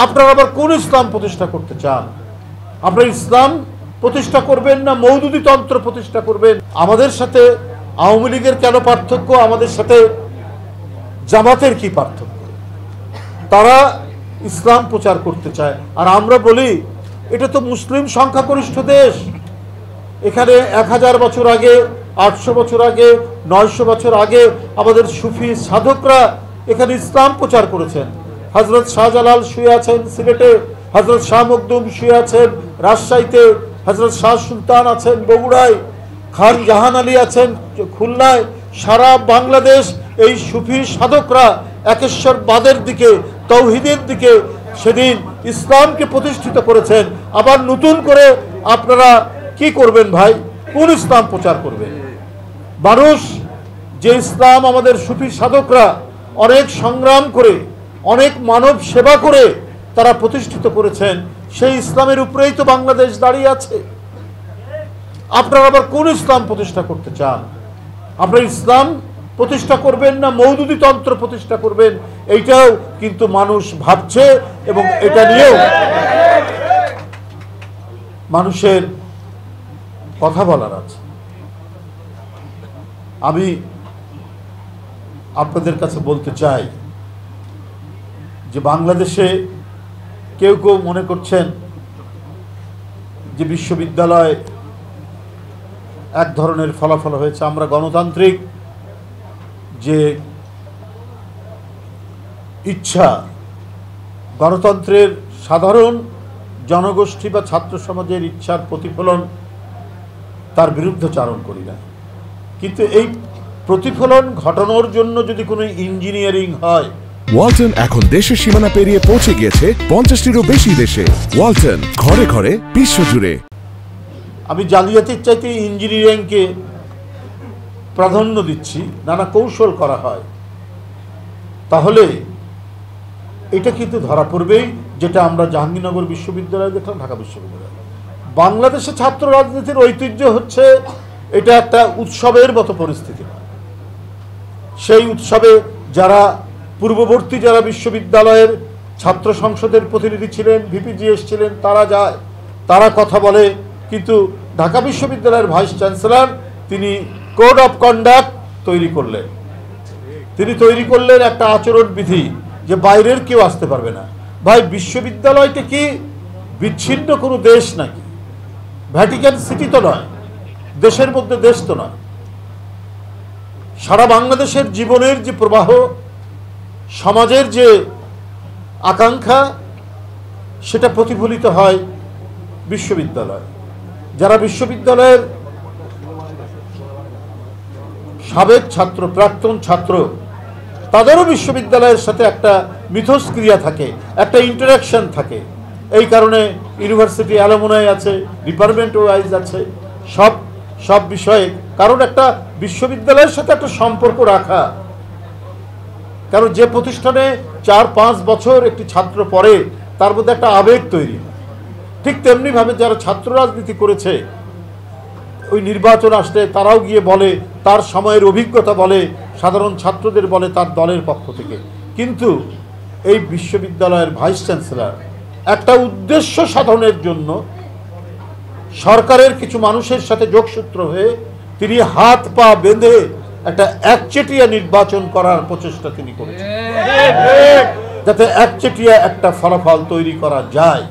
আপনারা আবার কোন ইসলাম প্রতিষ্ঠা করতে চান? আপনারা ইসলাম প্রতিষ্ঠা করবেন না মওদুদি তন্ত্র প্রতিষ্ঠা করবেন? আমাদের সাথে আওয়ামী লীগের কেন পার্থক্য, আমাদের সাথে জামাতের কি পার্থক্য? তারা ইসলাম প্রচার করতে চায়, আর আমরা বলি এটা তো মুসলিম সংখ্যাগরিষ্ঠ দেশ। এখানে 1000 বছর আগে, 800 বছর আগে, 900 বছর আগে আমাদের সুফি সাধকরা এখানে ইসলাম প্রচার করেছেন। হযরত শাহজালাল শুয়ে আছেন সিলেটে, হযরত শাহ মখদুম শুয়ে আছেন রাজশাহীতে, হযরত শাহ সুলতান আছেন বগুড়ায়, খান জাহান আলী আছেন খুলনায়। সারা বাংলাদেশ এই সুফি সাধকরা একেশ্বরবাদের দিকে, তৌহিদের দিকে সেদিন ইসলামকে প্রতিষ্ঠিত করেছেন। আবার নতুন করে আপনারা কি করবেন ভাই? কোন ইসলাম প্রচার করবেন? মানুষ যে ইসলাম আমাদের সুফি সাধকরা অনেক সংগ্রাম করে, অনেক মানব সেবা করে তারা প্রতিষ্ঠিত করেছেন, সেই ইসলামের উপরেই তো বাংলাদেশ দাঁড়িয়ে আছে। আপনারা আবার কোন ইসলাম প্রতিষ্ঠা করতে চান? আপনারা ইসলাম প্রতিষ্ঠা করবেন না মওদুদি তন্ত্র প্রতিষ্ঠা করবেন? এইটাও কিন্তু মানুষ ভাবছে, এবং এটা নিয়েও মানুষের কথা বলার আছে। আমি আপনাদের কাছে বলতে চাই যে বাংলাদেশে কেউ কেউ মনে করছেন যে বিশ্ববিদ্যালয় এক ধরনের ফলাফল হয়েছে। আমরা গণতান্ত্রিক যে ইচ্ছা, গণতন্ত্রের সাধারণ জনগোষ্ঠী বা ছাত্র সমাজের ইচ্ছার প্রতিফলন, তার বিরুদ্ধচারণ করি না, কিন্তু এই প্রতিফলন ঘটানোর জন্য যদি কোনো ইঞ্জিনিয়ারিং হয়। ওয়ালটন এখন দেশের সীমানা পেরিয়ে পৌঁছে গিয়েছে 50টিরও বেশি দেশে। ওয়ালটন, ঘরে ঘরে বিশ্বজুড়ে। আমি জালিয়াতির চাইতে ইঞ্জিনিয়ারিংকে প্রাধান্য দিচ্ছি, নানা কৌশল করা হয়, তাহলে এটা কিন্তু ধরা পড়বেই, যেটা আমরা জাহাঙ্গীরনগর বিশ্ববিদ্যালয়ে দেখলাম, ঢাকা বিশ্ববিদ্যালয়। বাংলাদেশে ছাত্র রাজনীতির ঐতিহ্য হচ্ছে এটা একটা উৎসবের মতো পরিস্থিতি। সেই উৎসবে যারা পূর্ববর্তী যারা বিশ্ববিদ্যালয়ের ছাত্র সংসদের প্রতিনিধি ছিলেন, ভিপিজিএস ছিলেন, তারা যায়, তারা কথা বলে, কিন্তু ঢাকা বিশ্ববিদ্যালয়ের ভাইস চ্যান্সেলর তিনি কোড অফ কন্ডাক্ট তৈরি করলেন। তিনি তৈরি করলেন একটা আচরণ বিধি, যে বাইরের কেউ আসতে পারবে না। ভাই, বিশ্ববিদ্যালয়টা কি বিচ্ছিন্ন কোনো দেশ নাকি? ভ্যাটিকান সিটি তো নয়, দেশের মধ্যে দেশ তো নয়। সারা বাংলাদেশের জীবনের যে প্রবাহ, সমাজের যে আকাঙ্ক্ষা, সেটা প্রতিফলিত হয় বিশ্ববিদ্যালয়। যারা বিশ্ববিদ্যালয়ের সাবেক ছাত্র, প্রাক্তন ছাত্র, তাদেরও বিশ্ববিদ্যালয়ের সাথে একটা মিথস্ক্রিয়া থাকে, একটা ইন্টারাকশন থাকে। এই কারণে ইউনিভার্সিটি অ্যালুমনাই আছে, ডিপার্টমেন্ট ওয়াইজ আছে, সব বিষয়ে, কারণ একটা বিশ্ববিদ্যালয়ের সাথে একটা সম্পর্ক রাখা। কারণ যে প্রতিষ্ঠানে 4-5 বছর একটি ছাত্র পড়ে, তার মধ্যে একটা আবেগ তৈরি হয়। ঠিক তেমনিভাবে যারা ছাত্র রাজনীতি করেছে, ওই নির্বাচন আসলে তারাও গিয়ে বলে, তার সময়ের অভিজ্ঞতা বলে, সাধারণ ছাত্রদের বলে তার দলের পক্ষ থেকে। কিন্তু এই বিশ্ববিদ্যালয়ের ভাইস চ্যান্সেলর একটা উদ্দেশ্য সাধনের জন্য সরকারের কিছু মানুষের সাথে যোগসূত্র হয়ে তিনি হাত পা বেঁধে একটা একচেটিয়া নির্বাচন করার প্রচেষ্টা তিনি করেছেন, যাতে একচেটিয়া একটা ফলাফল তৈরি করা যায়।